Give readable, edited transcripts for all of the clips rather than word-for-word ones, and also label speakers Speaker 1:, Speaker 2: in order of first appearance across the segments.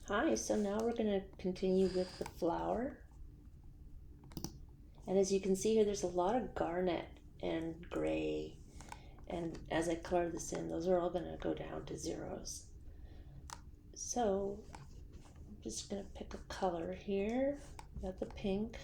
Speaker 1: Hi, so now we're going to continue with the flower. And as you can see here, there's a lot of garnet and gray. And as I color this in, those are all going to go down to zeros. So I'm just going to pick a color here. Got the pink.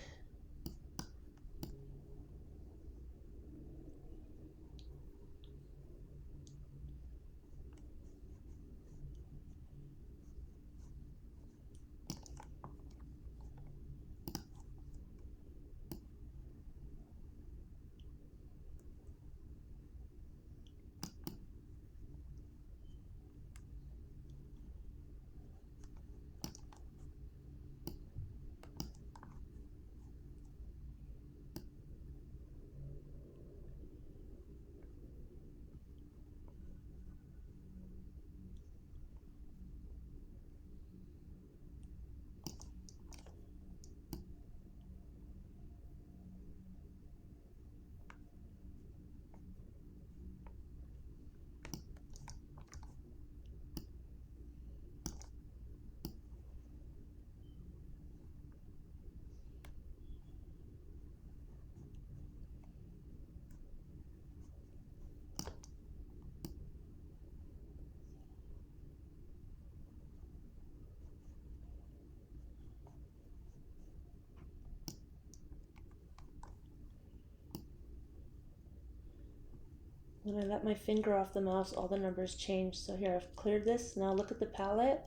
Speaker 1: When I let my finger off the mouse, all the numbers change. So here, I've cleared this. Now look at the palette,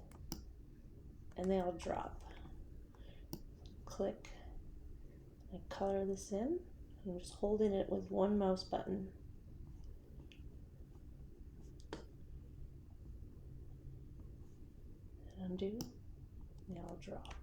Speaker 1: and they all drop. Click. I color this in. I'm just holding it with one mouse button. Undo. They all drop.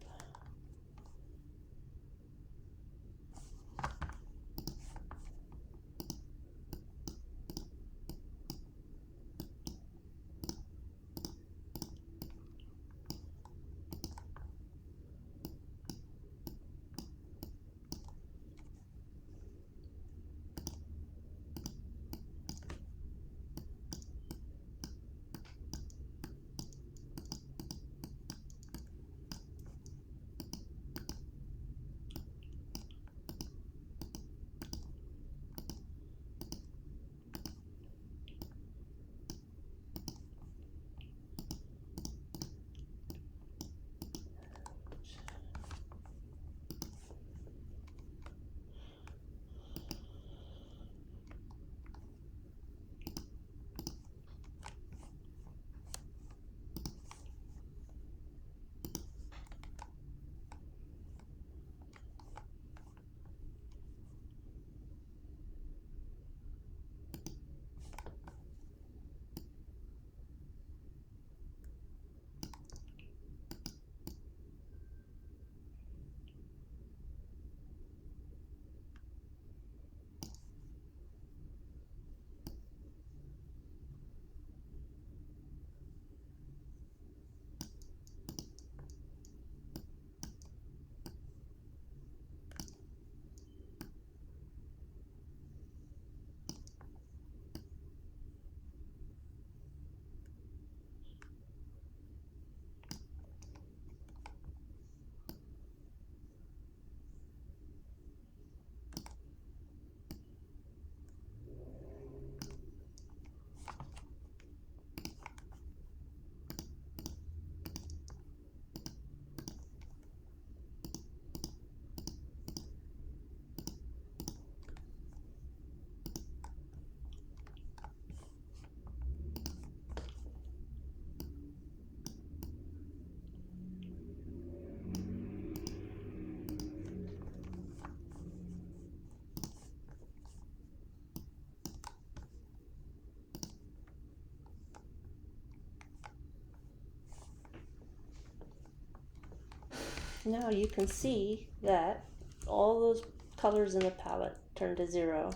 Speaker 1: Now you can see that all those colors in the palette turn to zero.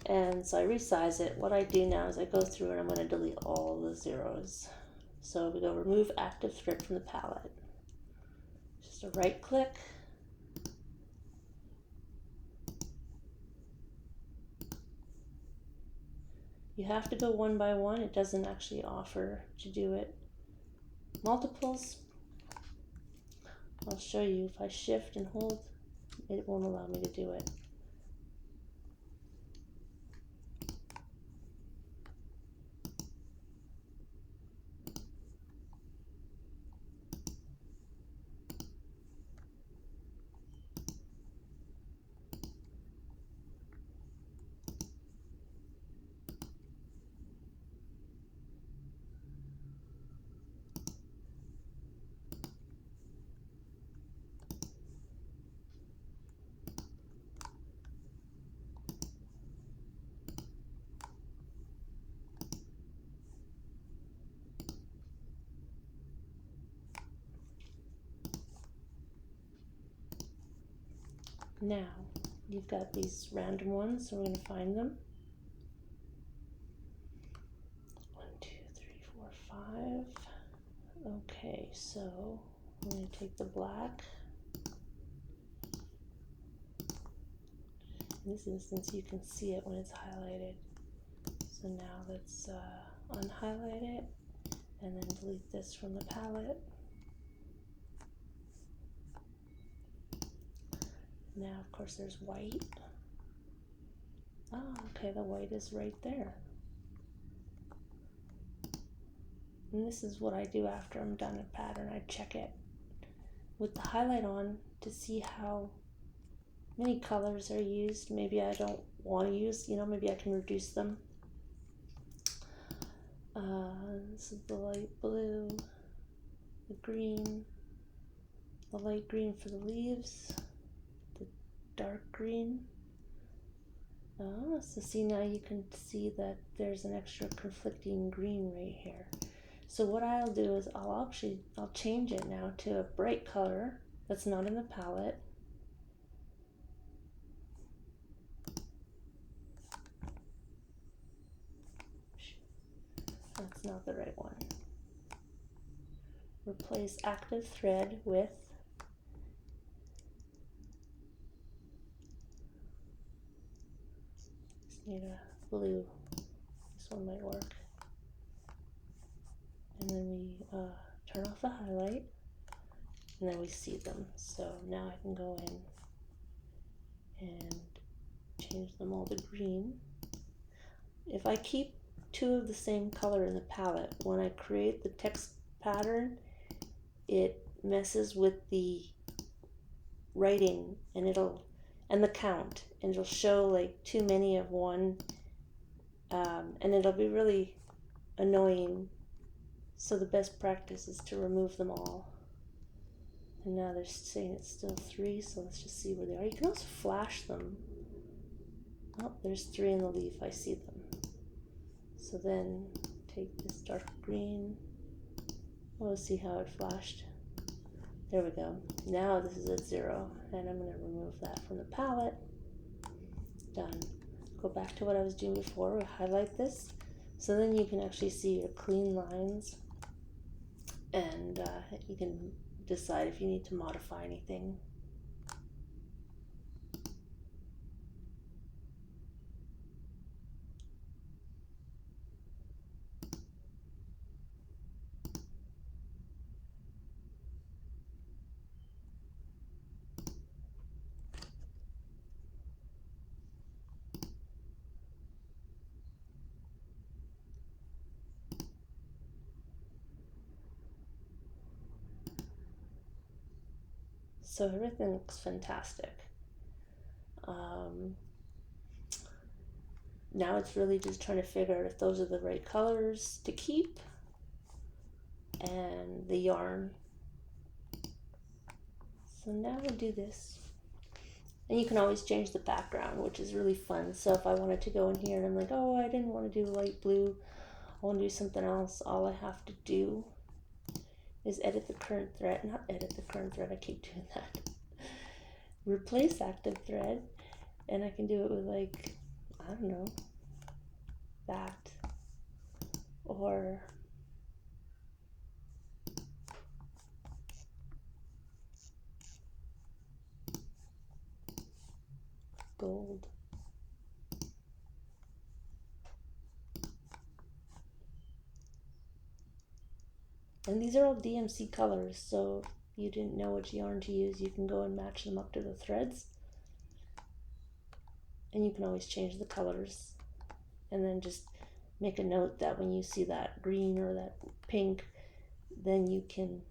Speaker 1: And so I resize it. What I do now is I go through and I'm going to delete all the zeros. So we go remove active script from the palette. Just a right click. You have to go one by one. It doesn't actually offer to do it multiples, I'll show you. If I shift and hold, it won't allow me to do it. Now, you've got these random ones, so we're going to find them. 1, 2, 3, 4, 5. Okay, so I'm going to take the black. In this instance, you can see it when it's highlighted. So now let's unhighlight it and then delete this from the palette. Now, of course, there's white. Oh, okay, the white is right there. And this is what I do after I'm done a pattern. I check it with the highlight on to see how many colors are used. Maybe I don't want to use, maybe I can reduce them. This is the light blue, the green, the light green for the leaves, the dark green. So see, now you can see that there's an extra conflicting green right here. So what I'll do is I'll change it now to a bright color that's not in the palette. That's not the right one. Replace active thread with need a blue. This one might work. And then we turn off the highlight, and then we see them. So now I can go in and change them all to green. If I keep two of the same color in the palette, when I create the text pattern, it messes with the writing and the count, and it'll show like too many of one, and it'll be really annoying. So the best practice is to remove them all. And now they're saying it's still 3, so let's just see where they are. You can also flash them. Oh, there's 3 in the leaf. I see them. So then take this dark green. We'll see how it flashed. There we go. Now this is at 0, and I'm going to remove that from the palette. Done. Go back to what I was doing before. We'll highlight this, so then you can actually see your clean lines, and you can decide if you need to modify anything. So everything looks fantastic. Now it's really just trying to figure out if those are the right colors to keep and the yarn. So now we'll do this. And you can always change the background, which is really fun. So if I wanted to go in here and I'm like, oh, I didn't want to do light blue, I want to do something else, all I have to do is edit the current thread. Not edit the current thread, I keep doing that. Replace active thread, and I can do it with, like, I don't know, that, or gold. And these are all DMC colors, so if you didn't know which yarn to use, you can go and match them up to the threads. And you can always change the colors. And then just make a note that when you see that green or that pink, then you can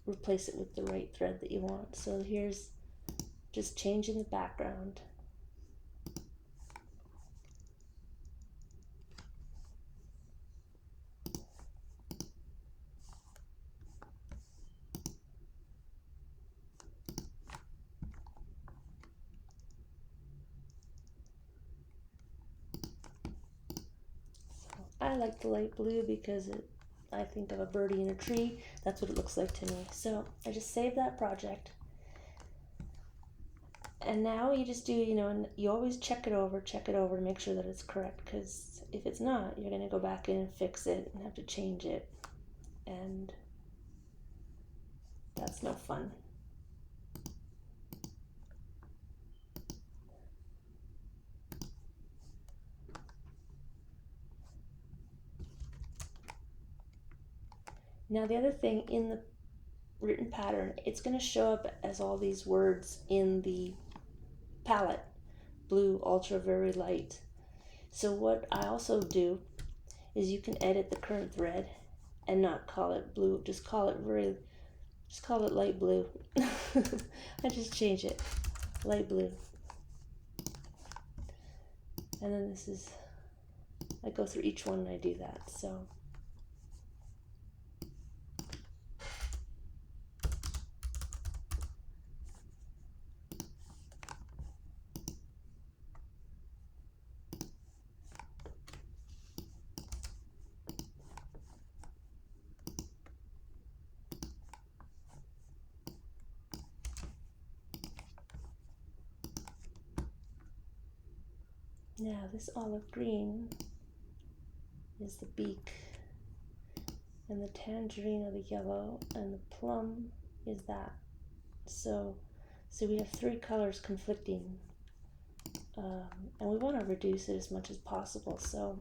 Speaker 1: replace it with the right thread that you want. So here's just changing the background. I like the light blue because I think of a birdie in a tree. That's what it looks like to me. So I just saved that project. And now you just do, and you always check it over to make sure that it's correct, because if it's not, you're going to go back in and fix it and have to change it. And that's no fun. Now the other thing, in the written pattern, it's going to show up as all these words in the palette: blue, ultra, very light. So what I also do is you can edit the current thread and not call it blue, just call it light blue. I just change it, light blue. And then I go through each one and I do that. So now this olive green is the beak, and the tangerine are the yellow, and the plum is that. So we have three colors conflicting, and we want to reduce it as much as possible. So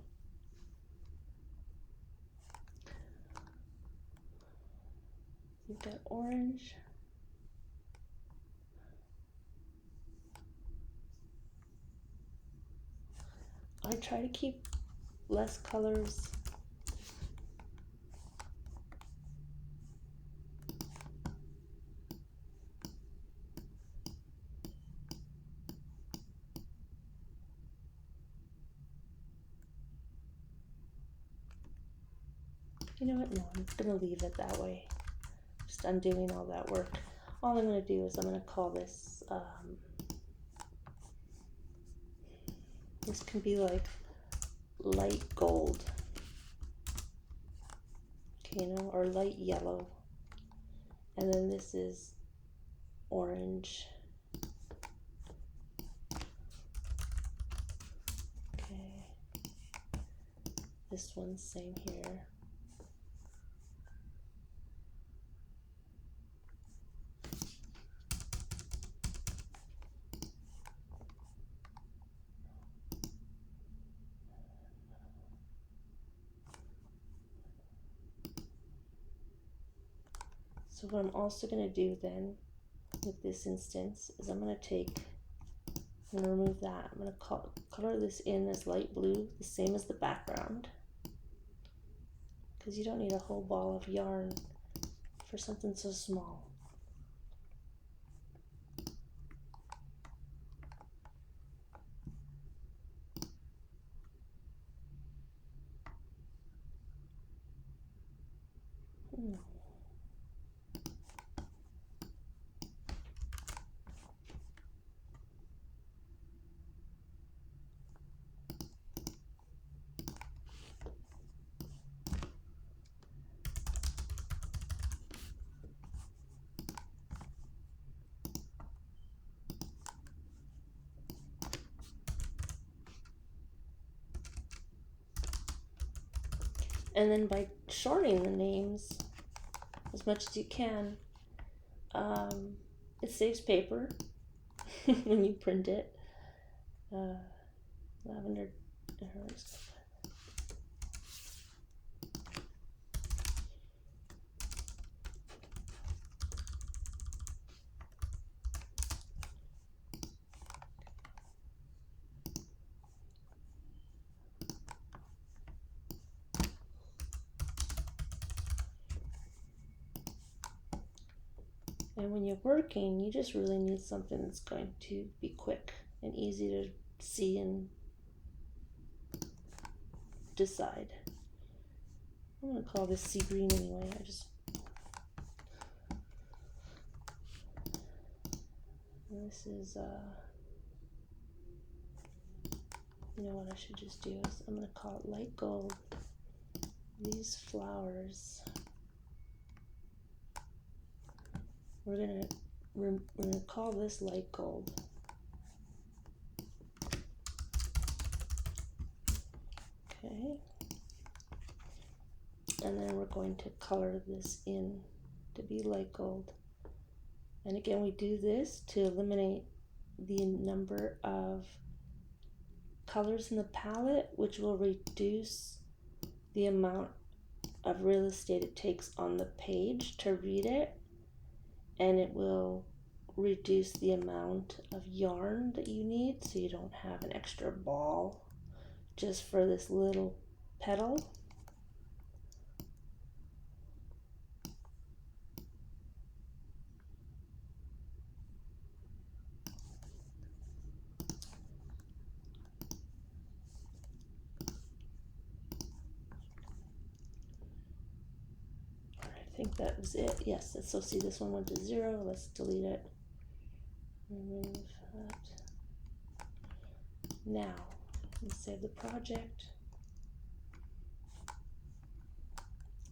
Speaker 1: you've got orange, I try to keep less colors. You know what? No, I'm going to leave it that way. Just undoing all that work. All I'm going to do is I'm going to call this, this can be like light gold, or light yellow. And then this is orange. Okay. This one's same here. So what I'm also going to do then with this instance is I'm going to remove that. I'm going to color this in as light blue, the same as the background, because you don't need a whole ball of yarn for something so small. And then by shortening the names as much as you can, it saves paper when you print it. Lavender, And when you're working, you just really need something that's going to be quick and easy to see and decide. I'm going to call this sea green anyway. This is, you know what I should just do is I'm going to call it light gold. These flowers, we're going to call this light gold. Okay. And then we're going to color this in to be light gold. And again, we do this to eliminate the number of colors in the palette, which will reduce the amount of real estate it takes on the page to read it, and it will reduce the amount of yarn that you need, so you don't have an extra ball just for this little petal. I think that was it. Yes, so see, this one went to 0. Let's delete it. Remove that. Now, let's save the project.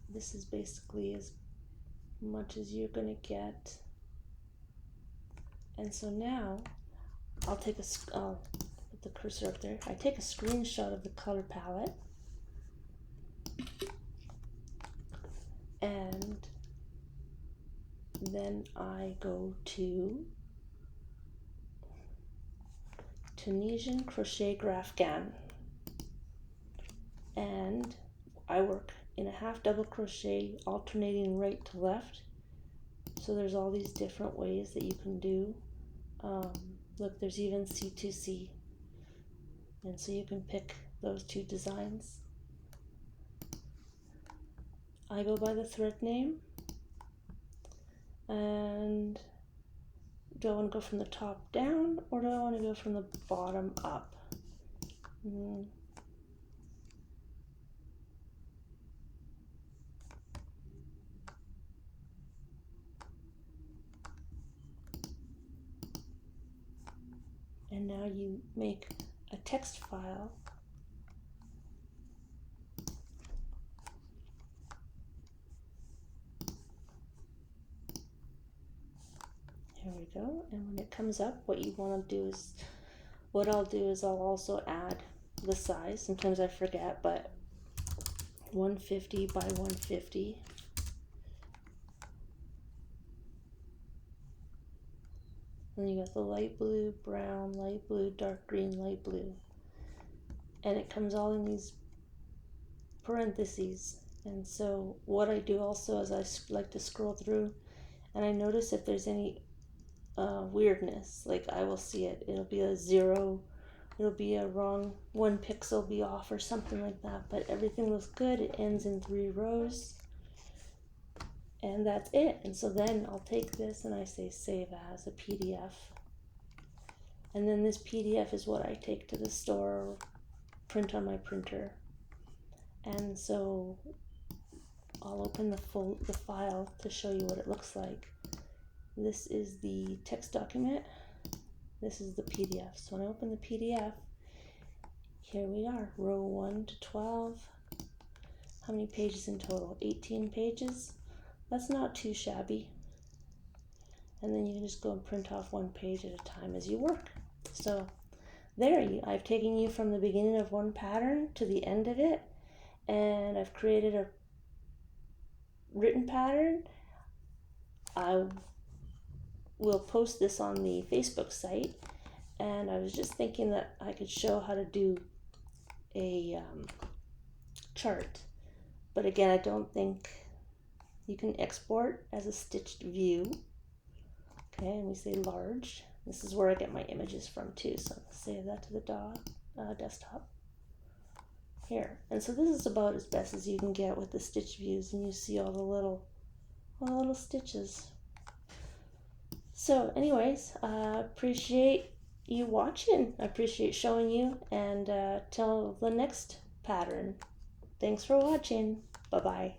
Speaker 1: This is basically as much as you're going to get. And so now, I'll put the cursor up there. I take a screenshot of the color palette. And then I go to Tunisian crochet Grafgan, and I work in a half double crochet alternating right to left. So there's all these different ways that you can do. Look, there's even C2C, and so you can pick those two designs. I go by the thread name, and do I want to go from the top down, or do I want to go from the bottom up? And now you make a text file. Here we go. And when it comes up, what you want to do is, what I'll do is I'll also add the size. Sometimes I forget, but 150 by 150. And you got the light blue, brown, light blue, dark green, light blue. And it comes all in these parentheses. And so what I do also is I like to scroll through, and I notice if there's any weirdness, like I will see it. It'll be a 0, it'll be a wrong 1 pixel be off or something like that, but everything looks good. It ends in 3 rows, and that's it. And so then I'll take this and I say save as a PDF, and then this PDF is what I take to the store or print on my printer. And so I'll open the file to show you what it looks like. This is the text document. This is the PDF. So when I open the PDF, here we are, row 1 to 12. How many pages in total? 18 pages. That's not too shabby. And then you can just go and print off 1 page at a time as you work. So there, I've taken you from the beginning of one pattern to the end of it, and I've created a written pattern. I will post this on the Facebook site, and I was just thinking that I could show how to do a chart, but again, I don't think you can export as a stitched view. Okay, and we say large. This is where I get my images from too, so I'll save that to the desktop here. And so this is about as best as you can get with the stitch views, and you see all the little stitches. So anyways, appreciate you watching. I appreciate showing you, and till the next pattern. Thanks for watching. Bye-bye.